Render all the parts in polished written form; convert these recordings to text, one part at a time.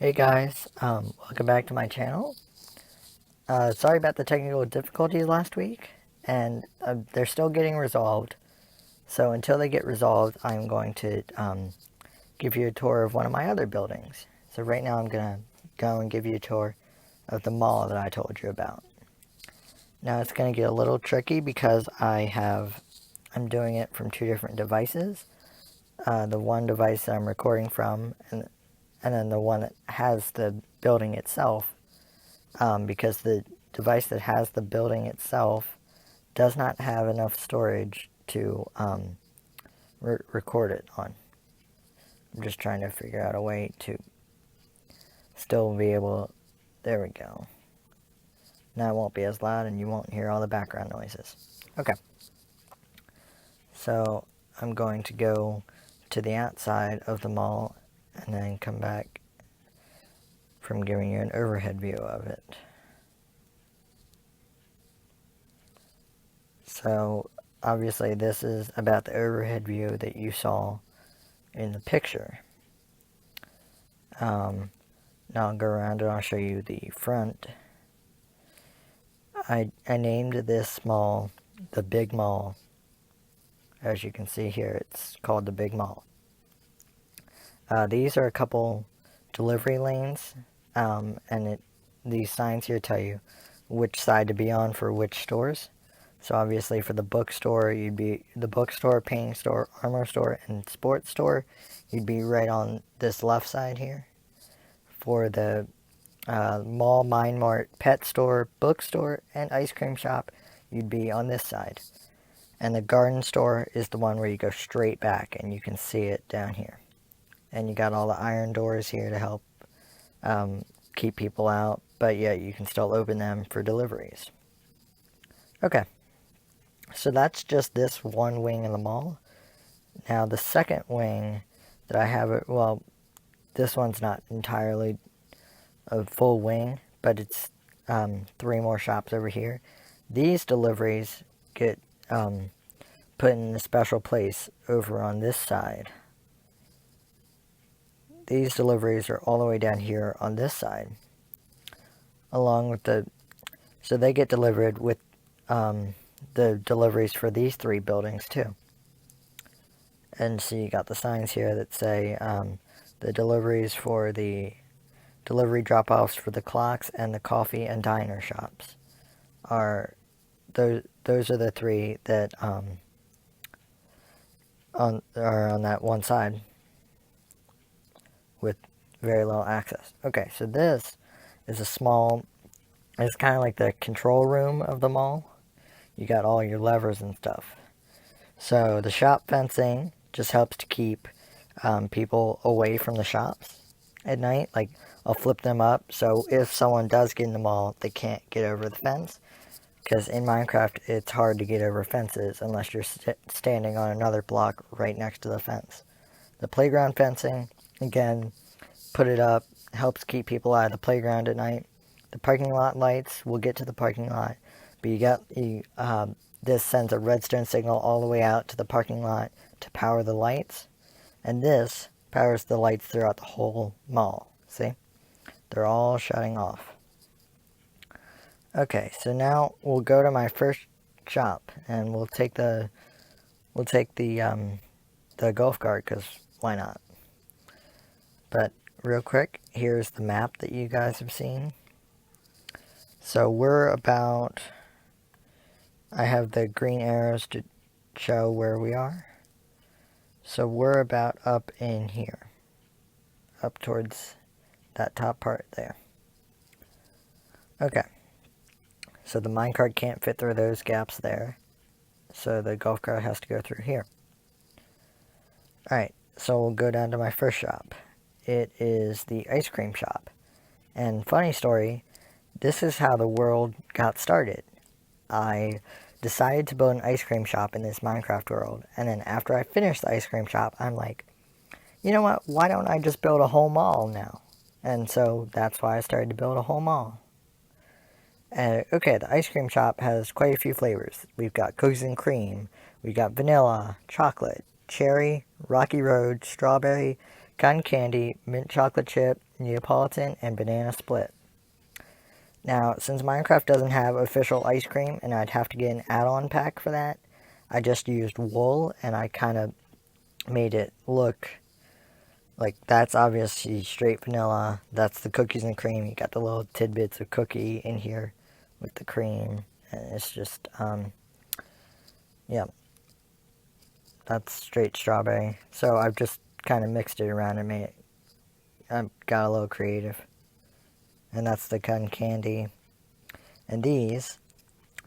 Hey guys, welcome back to my channel. Sorry about the technical difficulties last week, and they're still getting resolved. So until they get resolved, I'm going to give you a tour of one of my other buildings. So right now I'm going to go and give you a tour of the mall that I told you about. Now it's going to get a little tricky because I'm doing it from two different devices. The one device that I'm recording from, and then the one that has the building itself, because the device that has the building itself does not have enough storage to record it on. I'm just trying to figure out a way to still be able. There we go. Now it won't be as loud and you won't hear all the background noises. Okay. So I'm going to go to the outside of the mall and then come back from giving you an overhead view of it. So obviously this is about the overhead view that you saw in the picture. Now I'll go around and I'll show you the front. I named this mall the Big Mall. As you can see here, it's called the Big Mall. These are a couple delivery lanes, and these signs here tell you which side to be on for which stores. So obviously for the bookstore, you'd be the bookstore, painting store, Armour Store, and sports store. You'd be right on this left side here. For the mall, Mine Mart, pet store, bookstore, and ice cream shop, you'd be on this side. And the garden store is the one where you go straight back, and you can see it down here. And you got all the iron doors here to help keep people out, but yet you can still open them for deliveries. Okay, so that's just this one wing of the mall. Now the second wing that I have, well, this one's not entirely a full wing, but it's 3 more shops over here. These deliveries get put in a special place over on this side. These deliveries are all the way down here on this side, along with so they get delivered with the deliveries for these 3 buildings too. And so you got the signs here that say the deliveries for the delivery drop-offs for the clocks and the coffee and diner shops are those are the 3 that are on that one side with very little access. Okay, so this is it's kind of like the control room of the mall. You got all your levers and stuff. So the shop fencing just helps to keep people away from the shops at night. Like, I'll flip them up, so if someone does get in the mall, they can't get over the fence. Because in Minecraft, it's hard to get over fences unless you're standing on another block right next to the fence. The playground fencing, again, put it up, helps keep people out of the playground at night. The parking lot lights, we'll get to the parking lot, but this sends a redstone signal all the way out to the parking lot to power the lights, and this powers the lights throughout the whole mall. See? They're all shutting off. Okay, so now we'll go to my first shop, and we'll take the golf cart, because why not? But real quick, here's the map that you guys have seen. So I have the green arrows to show where we are. So we're about up in here, up towards that top part there. Okay. So the minecart can't fit through those gaps there, so the golf cart has to go through here. Alright, so we'll go down to my first shop. It is the ice cream shop. And funny story, this is how the world got started. I decided to build an ice cream shop in this Minecraft world, and then after I finished the ice cream shop, I'm like, you know what, why don't I just build a whole mall now? And so that's why I started to build a whole mall. Okay, the ice cream shop has quite a few flavors. We've got cookies and cream, we've got vanilla, chocolate, cherry, rocky road, strawberry, cotton candy, mint chocolate chip, Neapolitan, and banana split. Now, since Minecraft doesn't have official ice cream and I'd have to get an add-on pack for that, I just used wool and I kind of made it look like that's obviously straight vanilla. That's the cookies and cream. You got the little tidbits of cookie in here with the cream. And it's just, yeah, that's straight strawberry. So I've just kind of mixed it around and made it, I got a little creative. And that's the cotton candy. And these,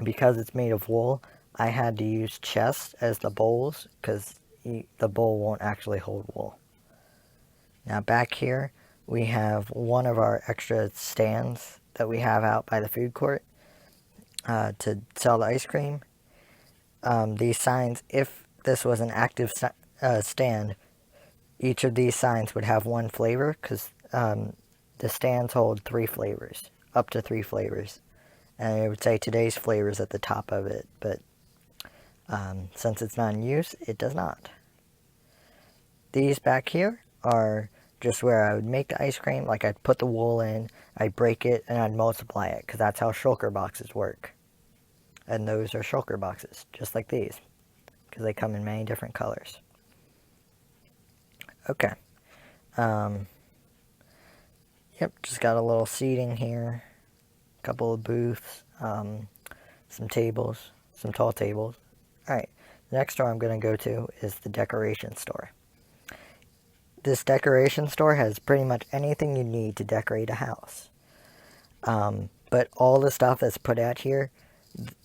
because it's made of wool, I had to use chests as the bowls because the bowl won't actually hold wool. Now back here, we have one of our extra stands that we have out by the food court to sell the ice cream. These signs, if this was an active stand, each of these signs would have one flavor because the stands hold 3 flavors, up to 3 flavors. And it would say today's flavors at the top of it, but since it's not in use, it does not. These back here are just where I would make the ice cream. Like I'd put the wool in, I'd break it, and I'd multiply it, because that's how shulker boxes work. And those are shulker boxes, just like these, because they come in many different colors. Okay. Yep, just got a little seating here, a couple of booths, some tables, some tall tables. Alright, the next store I'm going to go to is the decoration store. This decoration store has pretty much anything you need to decorate a house. But all the stuff that's put out here,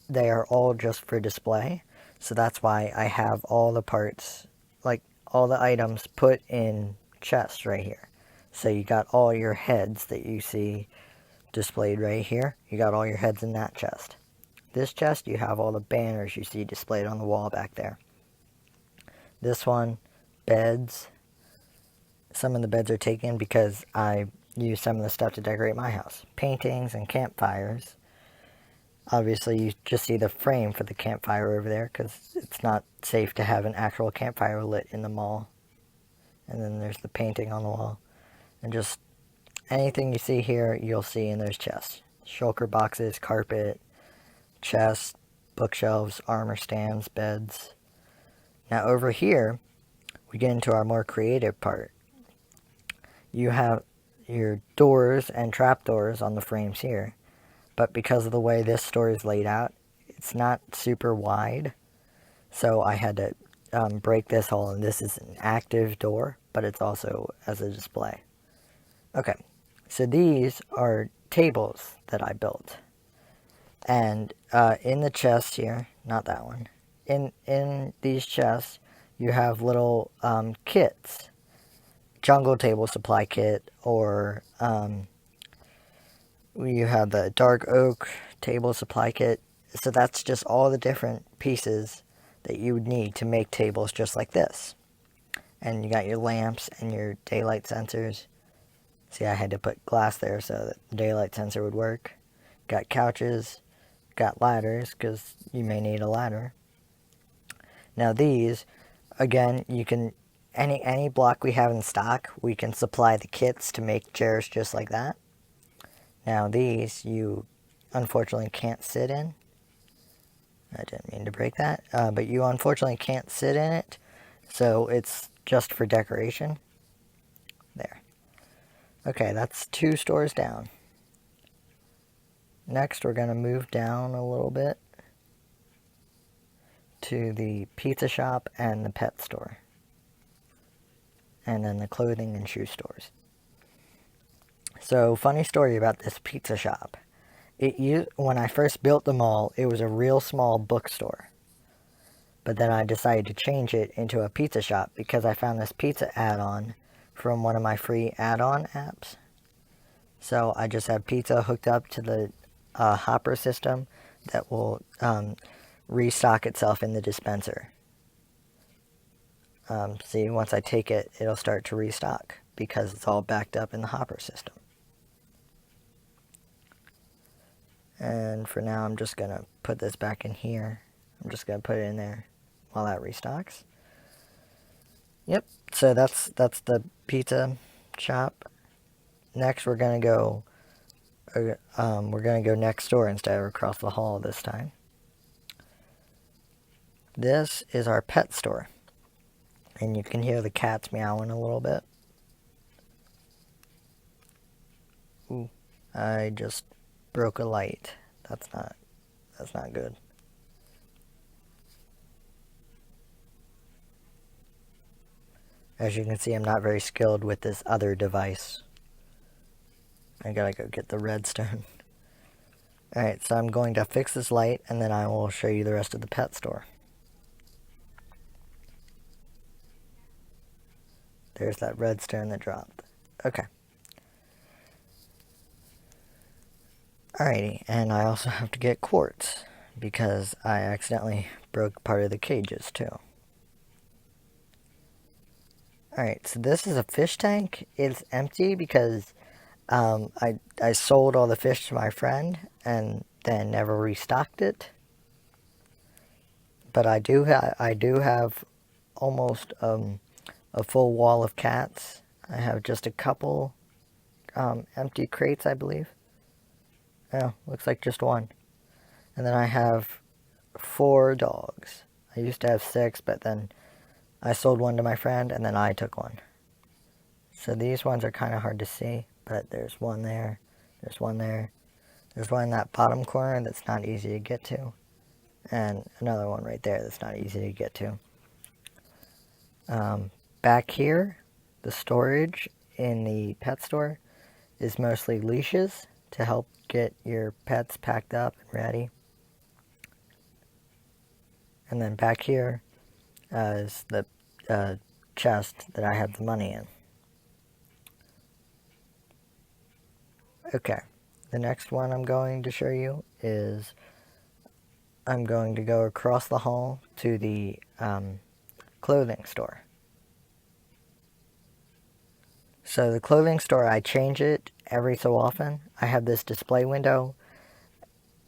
they are all just for display. So that's why I have all the parts, like all the items put in chests right here. So you got all your heads that you see displayed right here. You got all your heads in that chest. This chest, you have all the banners you see displayed on the wall back there. This one, beds. Some of the beds are taken because I used some of the stuff to decorate my house. Paintings and campfires. Obviously, you just see the frame for the campfire over there because it's not safe to have an actual campfire lit in the mall. And then there's the painting on the wall. And just anything you see here, you'll see in those chests. Shulker boxes, carpet, chests, bookshelves, armor stands, beds. Now over here, we get into our more creative part. You have your doors and trapdoors on the frames here. But because of the way this store is laid out, it's not super wide. So I had to break this hole, and this is an active door, but it's also as a display. Okay, so these are tables that I built. And in the chest here, not that one, in these chests, you have little kits. Jungle table supply kit, or you have the dark oak table supply kit. So that's just all the different pieces that you would need to make tables just like this. And you got your lamps and your daylight sensors. See, I had to put glass there so that the daylight sensor would work. Got couches, got ladders, because you may need a ladder. Now these, again, you can, any block we have in stock, we can supply the kits to make chairs just like that. Now these, you unfortunately can't sit in. I didn't mean to break that, but you unfortunately can't sit in it, so it's just for decoration. There. Okay, that's 2 stores down. Next, we're going to move down a little bit to the pizza shop and the pet store. And then the clothing and shoe stores. So, funny story about this pizza shop. When I first built the mall, it was a real small bookstore. But then I decided to change it into a pizza shop because I found this pizza add-on from one of my free add-on apps. So I just have pizza hooked up to the hopper system that will restock itself in the dispenser. See, once I take it, it'll start to restock because it's all backed up in the hopper system. And for now, I'm just going to put this back in here. I'm just going to put it in there while that restocks. Yep, so that's the pizza shop. next we're gonna go next door instead of across the hall this time. This is our pet store, and you can hear the cats meowing a little bit. Ooh, I just broke a light. That's not good. As you can see, I'm not very skilled with this other device. I gotta go get the redstone. Alright, so I'm going to fix this light, and then I will show you the rest of the pet store. There's that redstone that dropped. Okay. Alrighty, and I also have to get quartz, because I accidentally broke part of the cages, too. Alright, so this is a fish tank. It's empty because I sold all the fish to my friend and then never restocked it. But I do have almost a full wall of cats. I have just a couple empty crates, I believe. Oh, looks like just one. And then I have 4 dogs. I used to have 6, but then I sold one to my friend, and then I took one. So these ones are kind of hard to see, but there's one there, there's one there, there's one in that bottom corner that's not easy to get to, and another one right there that's not easy to get to. Back here, the storage in the pet store is mostly leashes to help get your pets packed up and ready. And then back here is the chest that I have the money in. Okay, the next one I'm going to show you is I'm going to go across the hall to the clothing store. So the clothing store, I change it every so often. I have this display window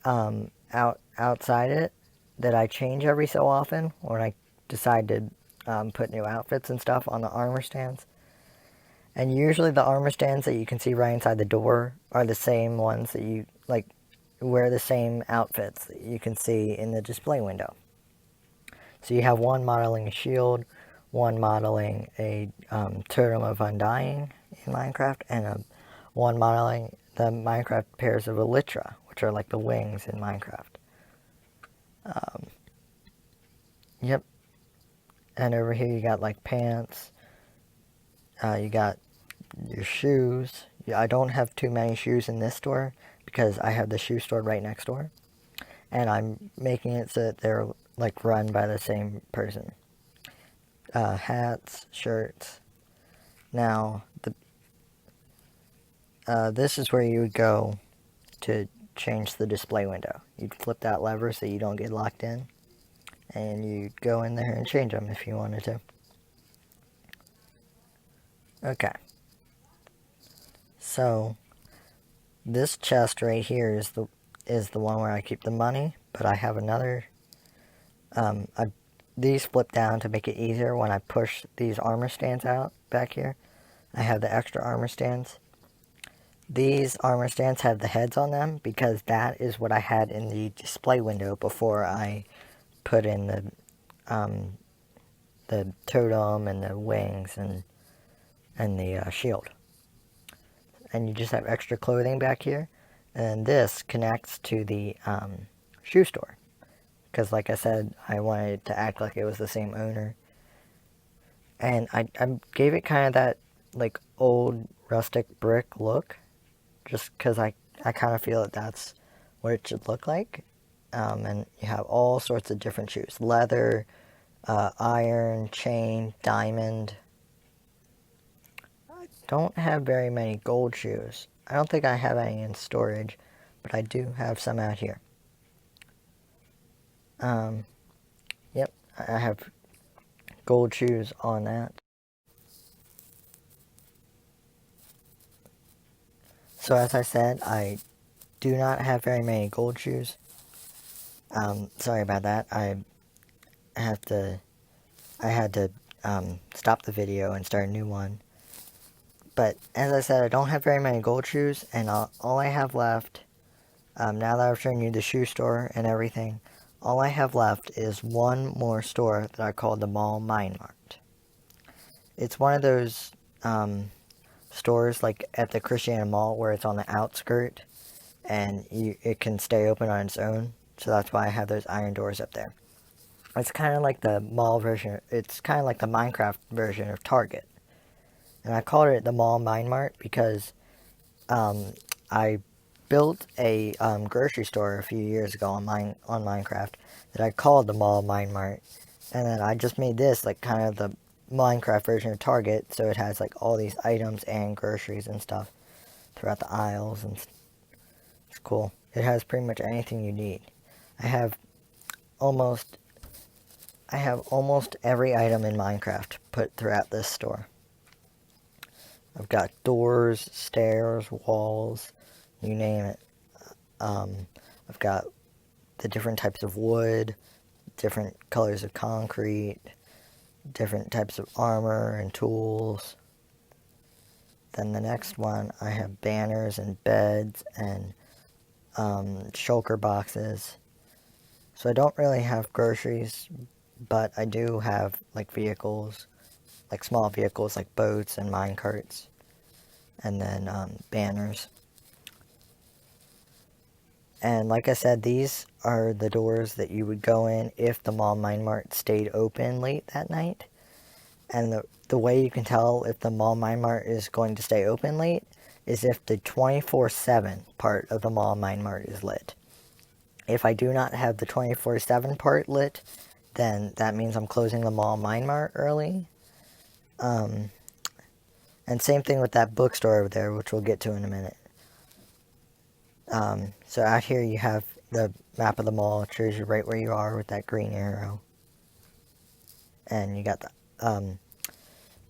outside it that I change every so often when I decide to put new outfits and stuff on the armor stands. And usually the armor stands that you can see right inside the door are the same ones that you, like, wear the same outfits that you can see in the display window. So you have one modeling a shield, one modeling a Totem of Undying in Minecraft, and one modeling the Minecraft pairs of Elytra, which are like the wings in Minecraft. Yep. And over here you got like pants. You got your shoes. I don't have too many shoes in this store because I have the shoe store right next door. And I'm making it so that they're like run by the same person. Hats, shirts. Now, this is where you would go to change the display window. You'd flip that lever so you don't get locked in. And you'd go in there and change them if you wanted to. Okay. So, this chest right here is the one where I keep the money, but I have another. These flip down to make it easier when I push these armor stands out back here. I have the extra armor stands. These armor stands have the heads on them because that is what I had in the display window before I put in the totem and the wings and the shield. And you just have extra clothing back here. And this connects to the shoe store. Because like I said, I wanted it to act like it was the same owner. And I gave it kind of that like old rustic brick look. Just because I kind of feel that that's what it should look like. And you have all sorts of different shoes. Leather, iron, chain, diamond. I don't have very many gold shoes. I don't think I have any in storage, but I do have some out here. Yep, I have gold shoes on that. So as I said, I do not have very many gold shoes. Sorry about that. I had to stop the video and start a new one But as I said, I don't have very many gold shoes, and all I have left, now that I've shown you the shoe store and everything, all I have left is one more store that I call the Mall Mine Mart. It's one of those stores like at the Christiana Mall where it's on the outskirt, and it can stay open on its own. So that's why I have those iron doors up there. It's kind of like the mall version. It's kind of like the Minecraft version of Target. And I called it the Mall Mine Mart because I built a grocery store a few years ago on Minecraft that I called the Mall Mine Mart, and then I just made this like kind of the Minecraft version of Target, so it has like all these items and groceries and stuff throughout the aisles, and it's cool. It has pretty much anything you need. I have almost every item in Minecraft put throughout this store. I've got doors, stairs, walls, you name it. I've got the different types of wood, different colors of concrete, different types of armor and tools. Then the next one, I have banners and beds and shulker boxes. So I don't really have groceries, but I do have like vehicles, like small vehicles like boats and mine carts, and then banners. And like I said, these are the doors that you would go in if the Mall Mine Mart stayed open late that night. And the way you can tell if the Mall Mine Mart is going to stay open late is if the 24/7 part of the Mall Mine Mart is lit. If I do not have the 24/7 part lit, then that means I'm closing the Mall Mine Mart early. And same thing with that bookstore over there, which we'll get to in a minute. So out here you have the map of the mall. It shows you right where you are with that green arrow. And you got the,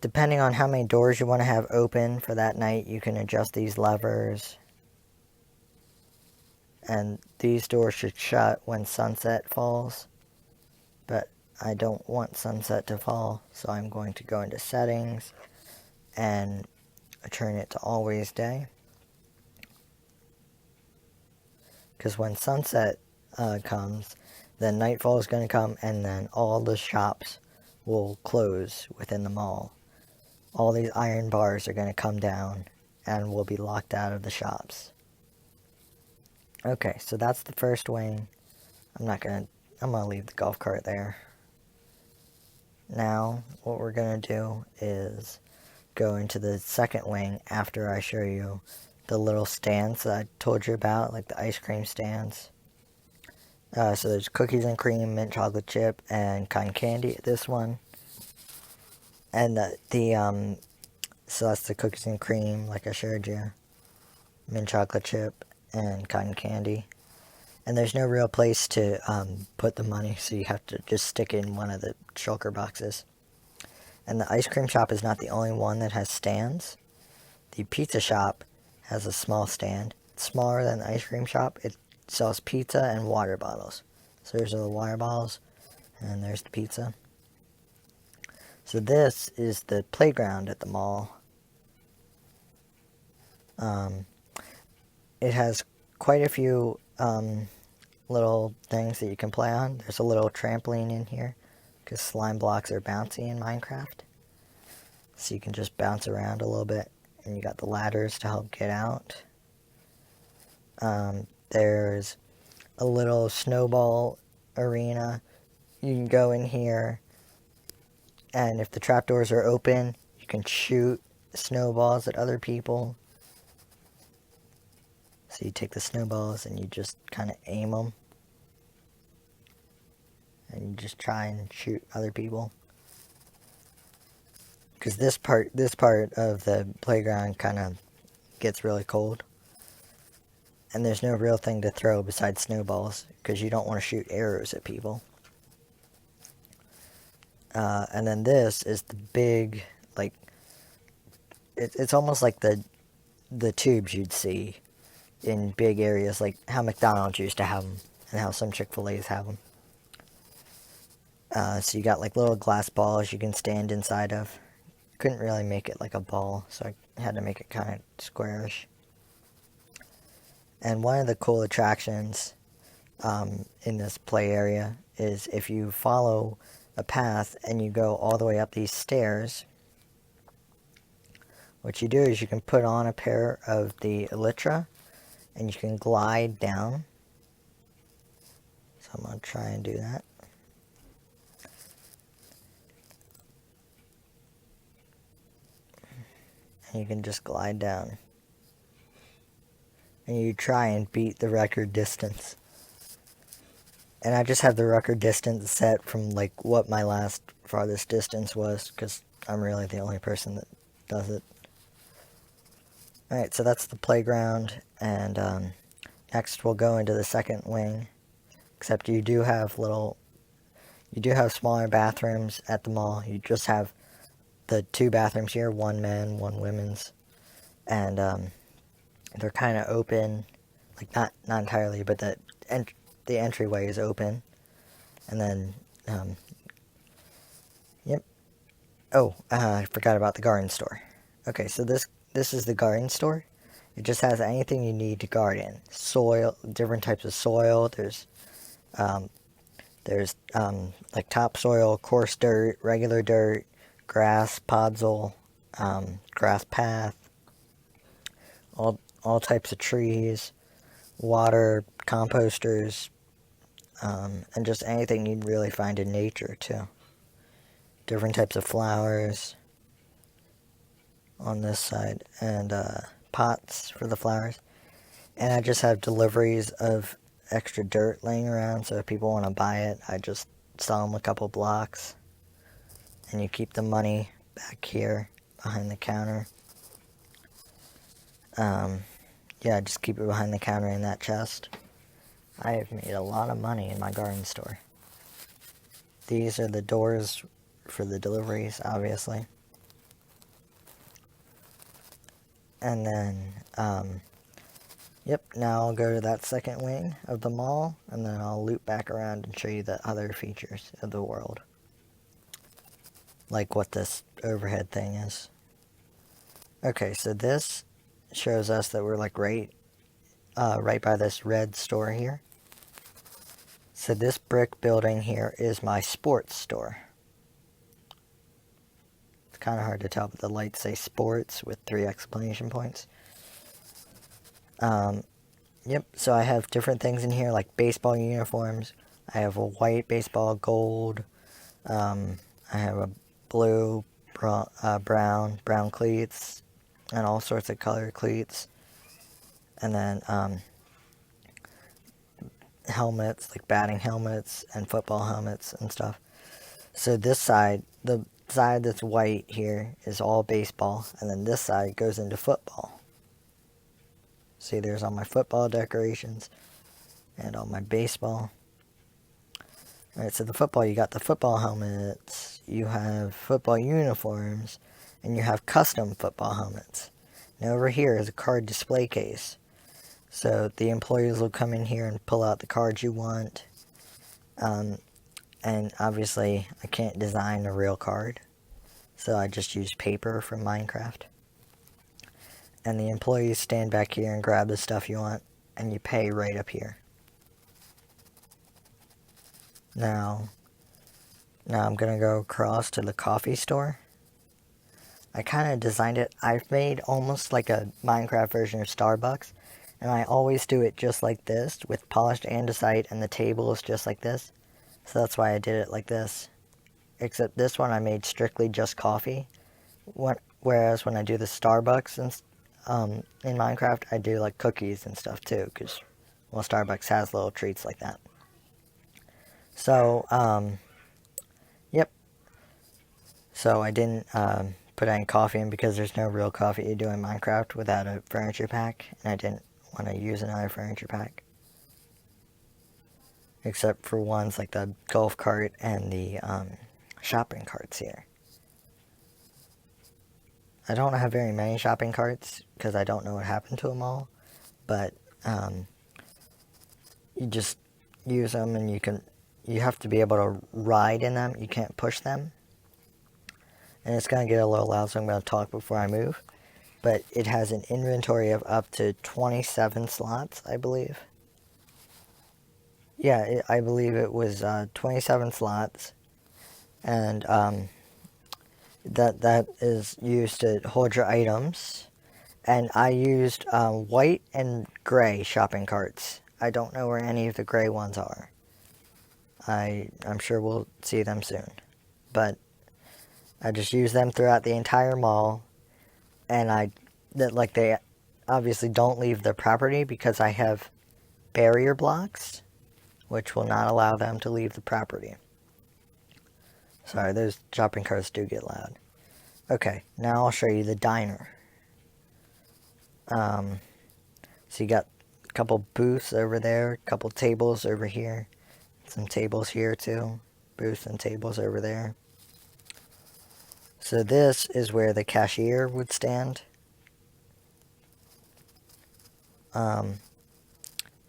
depending on how many doors you want to have open for that night, you can adjust these levers. And these doors should shut when sunset falls. But I don't want sunset to fall, so I'm going to go into settings and turn it to always day. Because when sunset comes, then nightfall is going to come, and then all the shops will close within the mall. All these iron bars are going to come down, and we'll be locked out of the shops. Okay, so that's the first wing. I'm going to leave the golf cart there. Now, what we're going to do is go into the second wing after I show you the little stands that I told you about, like the ice cream stands. So there's cookies and cream, mint chocolate chip, and cotton candy at this one. And so that's the cookies and cream, like I showed you, mint chocolate chip, and cotton candy. And there's no real place to put the money, so you have to just stick it in one of the shulker boxes. And the ice cream shop is not the only one that has stands. The pizza shop has a small stand. It's smaller than the ice cream shop. It sells pizza and water bottles. So there's the water bottles, and there's the pizza. So this is the playground at the mall. It has quite a few little things that you can play on. There's a little trampoline in here, because slime blocks are bouncy in Minecraft. So you can just bounce around a little bit. And you got the ladders to help get out. There's a little snowball arena. You can go in here, and if the trapdoors are open, you can shoot snowballs at other people. So you take the snowballs and you just kind of aim them. And you just try and shoot other people. Because this part of the playground kind of gets really cold. And there's no real thing to throw besides snowballs, because you don't want to shoot arrows at people. And then this is the big, like, it's almost like the tubes you'd see in big areas, like how McDonald's used to have them, and how some Chick-fil-A's have them. So you got like little glass balls you can stand inside of. couldn't really make it like a ball, so I had to make it kind of squarish. And one of the cool attractions in this play area is if you follow a path and you go all the way up these stairs, what you do is you can put on a pair of the elytra and you can glide down. So I'm going to try and do that. And you can just glide down. And you try and beat the record distance. And I just have the record distance set from like what my last farthest distance was, because I'm really the only person that does it. Alright, so that's the playground, and next we'll go into the second wing. Except you do have smaller bathrooms at the mall. You just have the 2 bathrooms here, one men, one women's, and they're kind of open, like not entirely, but the entryway is open, and then yep. Oh, I forgot about the garden store. Okay, so this is the garden store. It just has anything you need to garden. Soil, different types of soil. There's like topsoil, coarse dirt, regular dirt, grass, podzol, grass path, all types of trees, water, composters, and just anything you'd really find in nature too. Different types of flowers on this side, and pots for the flowers. And I just have deliveries of extra dirt laying around, so if people want to buy it, I just sell them a couple blocks. And you keep the money back here behind the counter. Yeah, just keep it behind the counter in that chest. I have made a lot of money in my garden store. These are the doors for the deliveries, obviously. And then, yep, now I'll go to that second wing of the mall, and then I'll loop back around and show you the other features of the world. Like what this overhead thing is. Okay, so this shows us that we're like right by this red store here. So this brick building here is my sports store. It's kind of hard to tell, but the lights say sports with 3 exclamation points. Yep, so I have different things in here like baseball uniforms. I have a white baseball, gold. I have a blue, brown cleats, and all sorts of color cleats. And then helmets, like batting helmets and football helmets and stuff. So this side, the side that's white here is all baseball, and then this side goes into football. See, there's all my football decorations and all my baseball. Alright, so the football, you got the football helmets, you have football uniforms, and you have custom football helmets. Now over here is a card display case. So the employees will come in here and pull out the cards you want. And obviously I can't design a real card, so I just use paper from Minecraft. And the employees stand back here and grab the stuff you want, and you pay right up here. Now I'm going to go across to the coffee store. I kind of designed it. I've made almost like a Minecraft version of Starbucks, and I always do it just like this, with polished andesite, and the table is just like this. So that's why I did it like this. Except this one I made strictly just coffee. Whereas when I do the Starbucks in Minecraft, I do like cookies and stuff too, because, well, Starbucks has little treats like that. So, yep. So I didn't put any coffee in because there's no real coffee you do in Minecraft without a furniture pack, and I didn't want to use another furniture pack. Except for ones like the golf cart and the shopping carts here. I don't have very many shopping carts because I don't know what happened to them all, but you just use them, and you have to be able to ride in them. You can't push them. and it's going to get a little loud, so I'm going to talk before I move. But it has an inventory of up to 27 slots, I believe. Yeah, I believe it was 27 slots, and that is used to hold your items. And I used white and gray shopping carts. I don't know where any of the gray ones are. I'm sure we'll see them soon. But I just use them throughout the entire mall, and they obviously don't leave the property because I have barrier blocks, which will not allow them to leave the property. Sorry, those shopping carts do get loud. Okay, now I'll show you the diner. So you got a couple booths over there, a couple tables over here, some tables here too, booths and tables over there. So this is where the cashier would stand.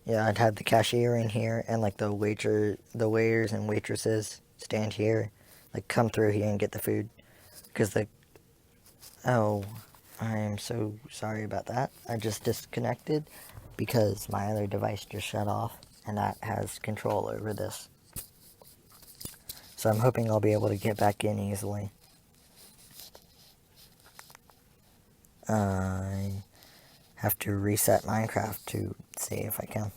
Yeah, I'd have the cashier in here, and like the waiters and waitresses stand here, like come through here and get the food, because oh, I am so sorry about that. I just disconnected because my other device just shut off, and that has control over this. So I'm hoping I'll be able to get back in easily. I have to reset Minecraft to see if I can.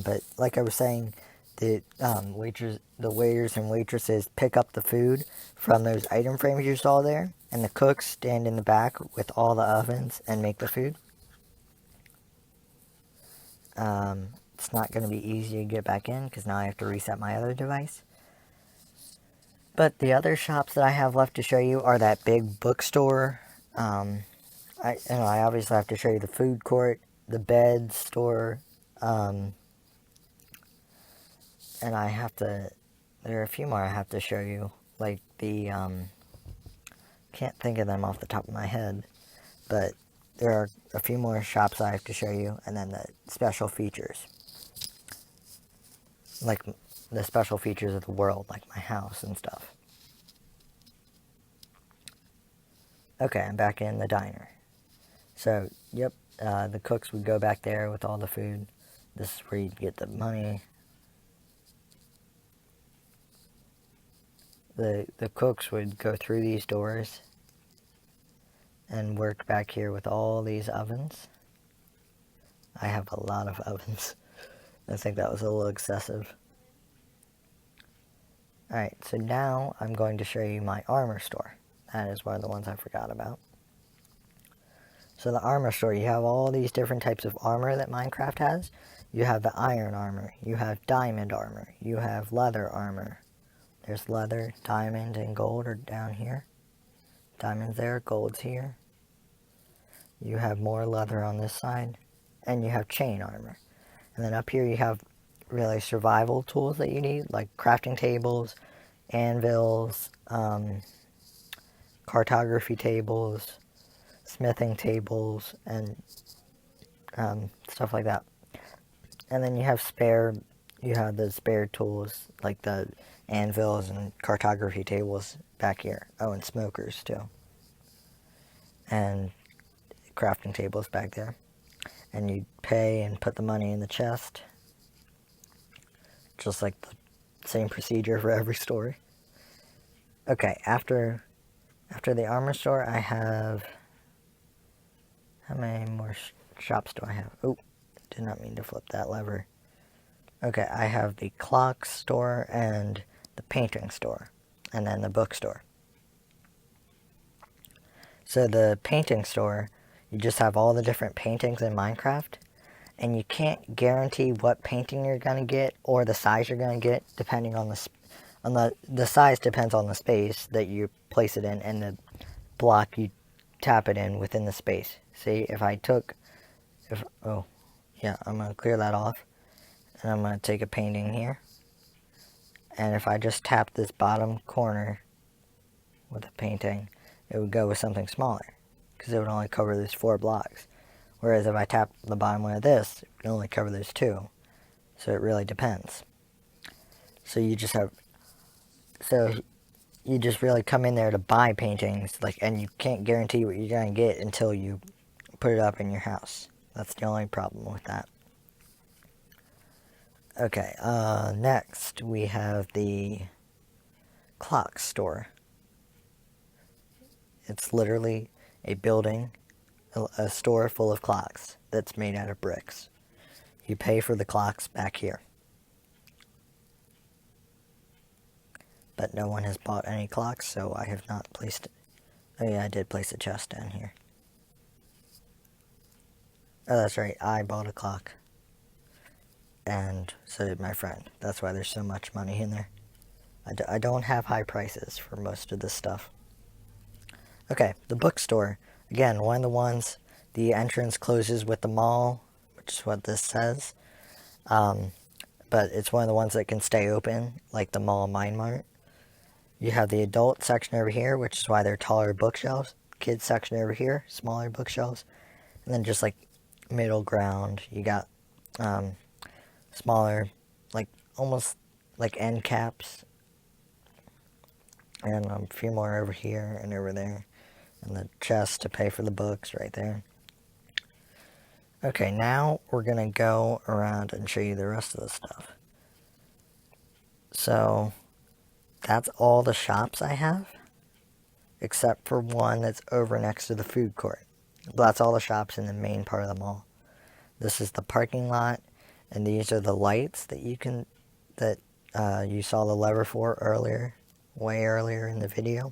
But like I was saying, the waiters and waitresses pick up the food from those item frames you saw there, and the cooks stand in the back with all the ovens and make the food. It's not going to be easy to get back in because now I have to reset my other device. But the other shops that I have left to show you are that big bookstore. I obviously have to show you the food court, the bed store, and there are a few more I have to show you, like can't think of them off the top of my head, but there are a few more shops I have to show you, and then the special features, like the special features of the world, like my house and stuff. Okay, I'm back in the diner. So, yep, the cooks would go back there with all the food. This is where you'd get the money. The cooks would go through these doors and work back here with all these ovens. I have a lot of ovens. I think that was a little excessive. Alright, so now I'm going to show you my Armour Store. That is one of the ones I forgot about. So the Armour Store, you have all these different types of armor that Minecraft has. You have the iron armor, you have diamond armor, you have leather armor. There's leather, diamond, and gold are down here. Diamond's there, gold's here. You have more leather on this side, and you have chain armor. And then up here you have really survival tools that you need, like crafting tables, anvils, cartography tables, smithing tables, and stuff like that. And then you have the spare tools, like the anvils and cartography tables back here. Oh, and smokers too. And crafting tables back there. And you pay and put the money in the chest. Just like the same procedure for every store. Okay, after the Armour Store, I have... How many more shops do I have? Oh, did not mean to flip that lever. Okay, I have the clock store and the painting store, and then the bookstore. So the painting store, you just have all the different paintings in Minecraft, and you can't guarantee what painting you're going to get or the size you're going to get, depending on the size depends on the space that you place it in, and the block you tap it in within the space. See, I'm going to clear that off, and I'm going to take a painting here, and if I just tap this bottom corner with a painting, it would go with something smaller, because it would only cover those 4 blocks. Whereas if I tap the bottom one of this, it would only cover those 2. So it really depends. So you just have, so you just really come in there to buy paintings, like, and you can't guarantee what you're gonna get until you put it up in your house. That's the only problem with that. Okay, next we have the clock store. It's literally a building, a store full of clocks that's made out of bricks. You pay for the clocks back here. But no one has bought any clocks, so I have not placed it. Oh yeah, I did place a chest down here. Oh, that's right, I bought a clock. And so did my friend. That's why there's so much money in there. I don't have high prices for most of this stuff. Okay, the bookstore. Again, one of the ones, the entrance closes with the mall, which is what this says. But it's one of the ones that can stay open, like the mall Mine Mart. You have the adult section over here, which is why they're taller bookshelves. Kids section over here, smaller bookshelves. And then just like middle ground, you got smaller, like almost like end caps. And a few more over here and over there. And the chest to pay for the books right there. Okay, now we're going to go around and show you the rest of the stuff. So, that's all the shops I have, except for one that's over next to the food court. That's all the shops in the main part of the mall. This is the parking lot, and these are the lights that you saw the lever for earlier, way earlier in the video.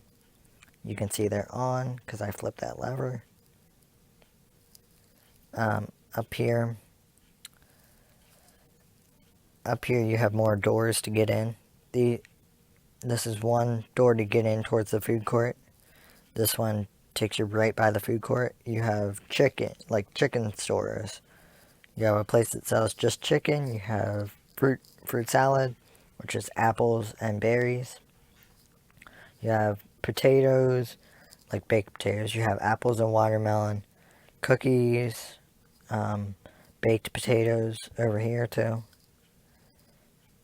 You can see they're on, because I flipped that lever. Up here you have more doors to get in. This is one door to get in towards the food court. This one takes you right by the food court. You have chicken stores. You have a place that sells just chicken. You have fruit salad, which is apples and berries. You have potatoes, like baked potatoes. You have apples and watermelon, cookies, baked potatoes over here too.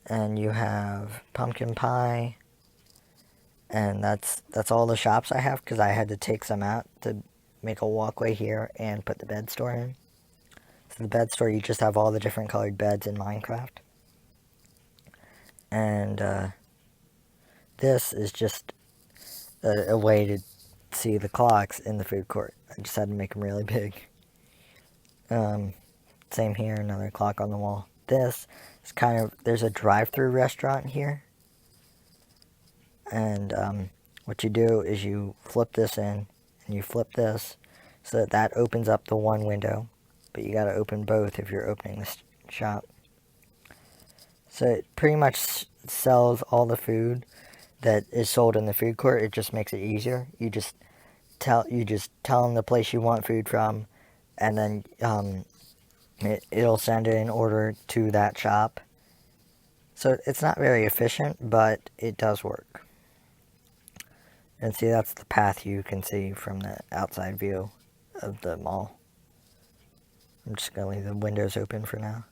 And you have pumpkin pie. And that's all the shops I have, because I had to take some out to make a walkway here and put the bed store in. So the bed store, you just have all the different colored beds in Minecraft. And this is just a way to see the clocks in the food court. I just had to make them really big. Same here, another clock on the wall. This is there's a drive-through restaurant here. And what you do is you flip this in, and you flip this, so that opens up the one window. But you gotta open both if you're opening this shop. So it pretty much sells all the food that is sold in the food court. It just makes it easier. You just tell them the place you want food from, and then it'll send it in order to that shop. So it's not very efficient, but it does work. And see, that's the path you can see from the outside view of the mall. I'm just going to leave the windows open for now.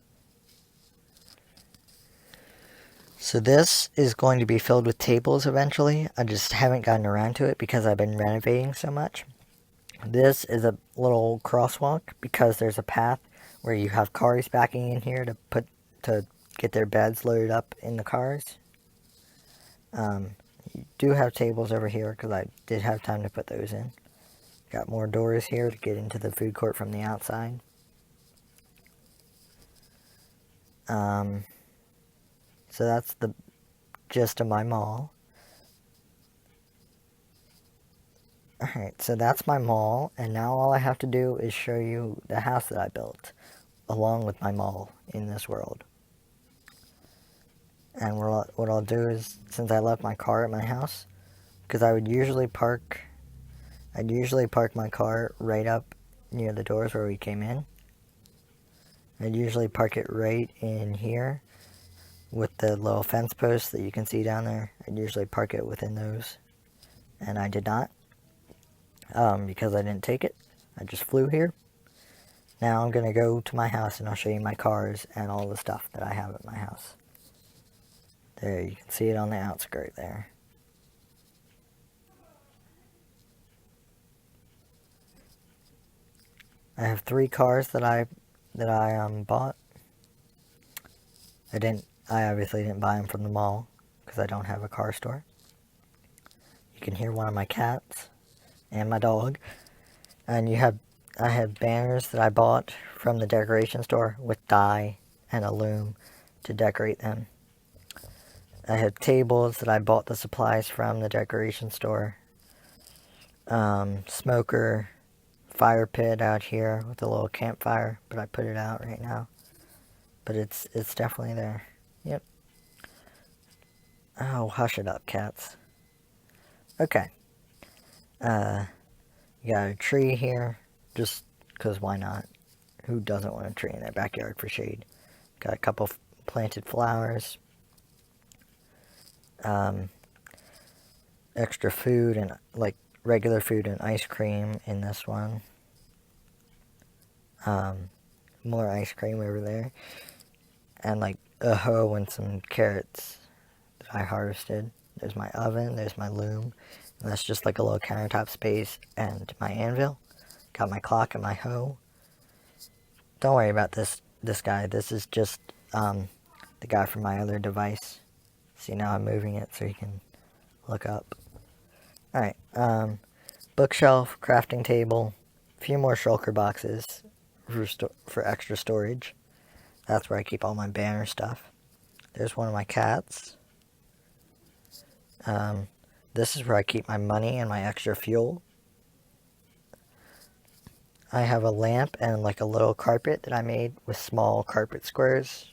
So this is going to be filled with tables eventually. I just haven't gotten around to it because I've been renovating so much. This is a little crosswalk because there's a path where you have cars backing in here to get their beds loaded up in the cars. You do have tables over here because I did have time to put those in. Got more doors here to get into the food court from the outside. So that's the gist of my mall. Alright, so that's my mall, and now all I have to do is show you the house that I built, along with my mall in this world. And what I'll do is, since I left my car at my house, because I'd usually park my car right up near the doors where we came in. I'd usually park it right in here with the little fence posts that you can see down there. I'd usually park it within those, and I did not, because I didn't take it. I just flew here. Now I'm going to go to my house and I'll show you my cars and all the stuff that I have at my house. There, you can see it on the outskirt there. I have 3 cars that I bought. I obviously didn't buy them from the mall because I don't have a car store. You can hear one of my cats and my dog. And I have banners that I bought from the decoration store with dye and a loom to decorate them. I have tables that I bought the supplies from the decoration store. Smoker, fire pit out here with a little campfire, but I put it out right now. But it's definitely there. Yep. Oh, hush it up, cats. Okay. You got a tree here, just because why not? Who doesn't want a tree in their backyard for shade? Got a couple planted flowers. Extra food and like regular food and ice cream in this one. More ice cream over there. And like a hoe and some carrots that I harvested. There's my oven, there's my loom. And that's just like a little countertop space and my anvil. Got my clock and my hoe. Don't worry about this guy. This is just the guy from my other device. See, now I'm moving it so you can look up. Alright, bookshelf, crafting table, a few more shulker boxes for extra storage. That's where I keep all my banner stuff. There's one of my cats. This is where I keep my money and my extra fuel. I have a lamp and like a little carpet that I made with small carpet squares.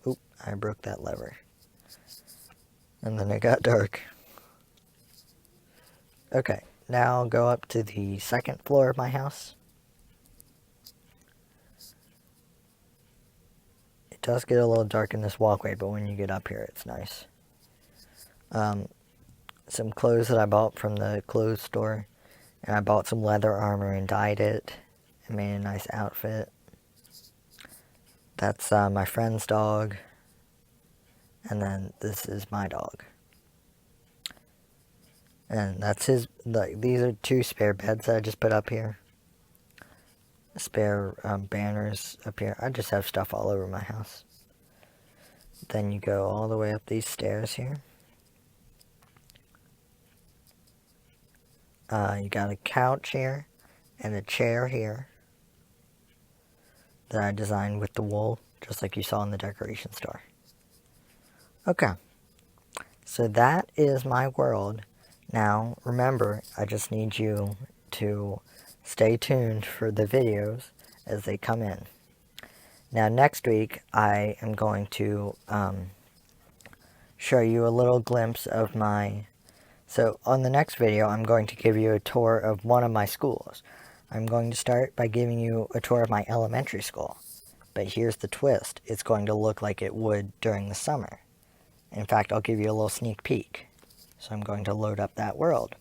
Oop, I broke that lever. And then it got dark. Okay, now I'll go up to the second floor of my house. It does get a little dark in this walkway, but when you get up here, it's nice. Some clothes that I bought from the clothes store. And I bought some leather armor and dyed it. And made a nice outfit. That's my friend's dog. And then this is my dog. And that's his, these are 2 spare beds that I just put up here. Spare banners up here. I just have stuff all over my house. Then you go all the way up these stairs here. You got a couch here and a chair here that I designed with the wool, just like you saw in the decoration store. Okay, so that is my world. Now, remember, I just need you to stay tuned for the videos as they come in. Now, next week, I am going to show you a little glimpse of my... So, on the next video, I'm going to give you a tour of one of my schools. I'm going to start by giving you a tour of my elementary school. But here's the twist. It's going to look like it would during the summer. In fact, I'll give you a little sneak peek. So I'm going to load up that world.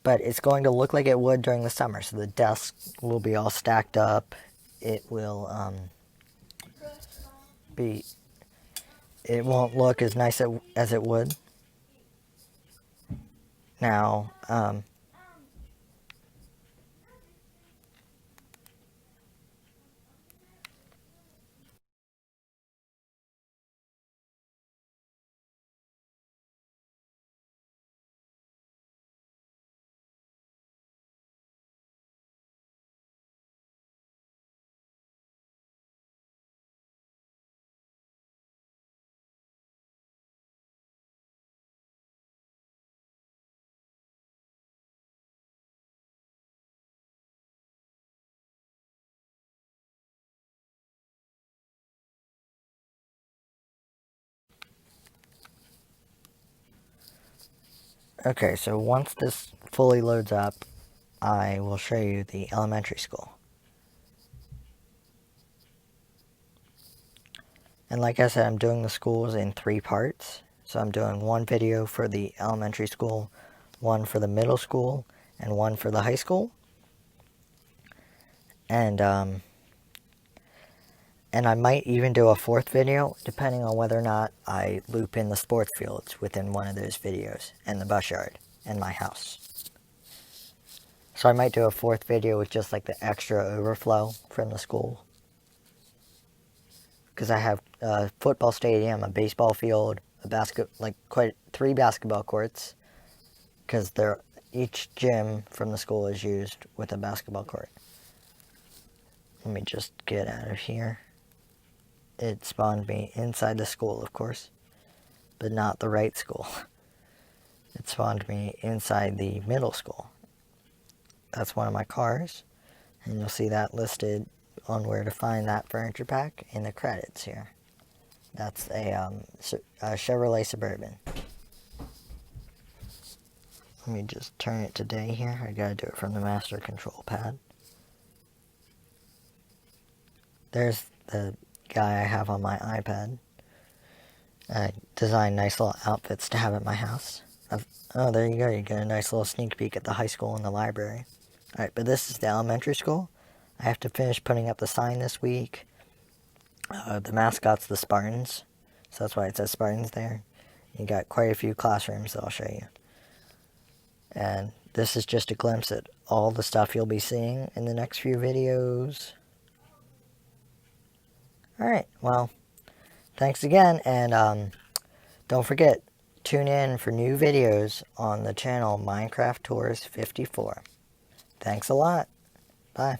But it's going to look like it would during the summer. So the desks will be all stacked up. It will be... It won't look as nice as it would. Now, okay, so once this fully loads up, I will show you the elementary school. And like I said, I'm doing the schools in 3 parts. So I'm doing one video for the elementary school, one for the middle school, and one for the high school. And And I might even do a fourth video, depending on whether or not I loop in the sports fields within one of those videos, and the bus yard, and my house. So I might do a fourth video with just like the extra overflow from the school. Because I have a football stadium, a baseball field, quite 3 basketball courts. Because each gym from the school is used with a basketball court. Let me just get out of here. It spawned me inside the school, of course, but not the right school. It spawned me inside the middle school. That's one of my cars, and you'll see that listed on where to find that furniture pack in the credits here. That's a Chevrolet Suburban. Let me just turn it to day here. I gotta do it from the master control pad. There's the guy I have on my iPad. I designed nice little outfits to have at my house. Oh, there you go. You get a nice little sneak peek at the high school and the library. Alright, but this is the elementary school. I have to finish putting up the sign this week. The mascot's the Spartans, so that's why it says Spartans there. You got quite a few classrooms that I'll show you. And this is just a glimpse at all the stuff you'll be seeing in the next few videos. Alright, well, thanks again, and don't forget, tune in for new videos on the channel Minecraft Tours 54. Thanks a lot. Bye.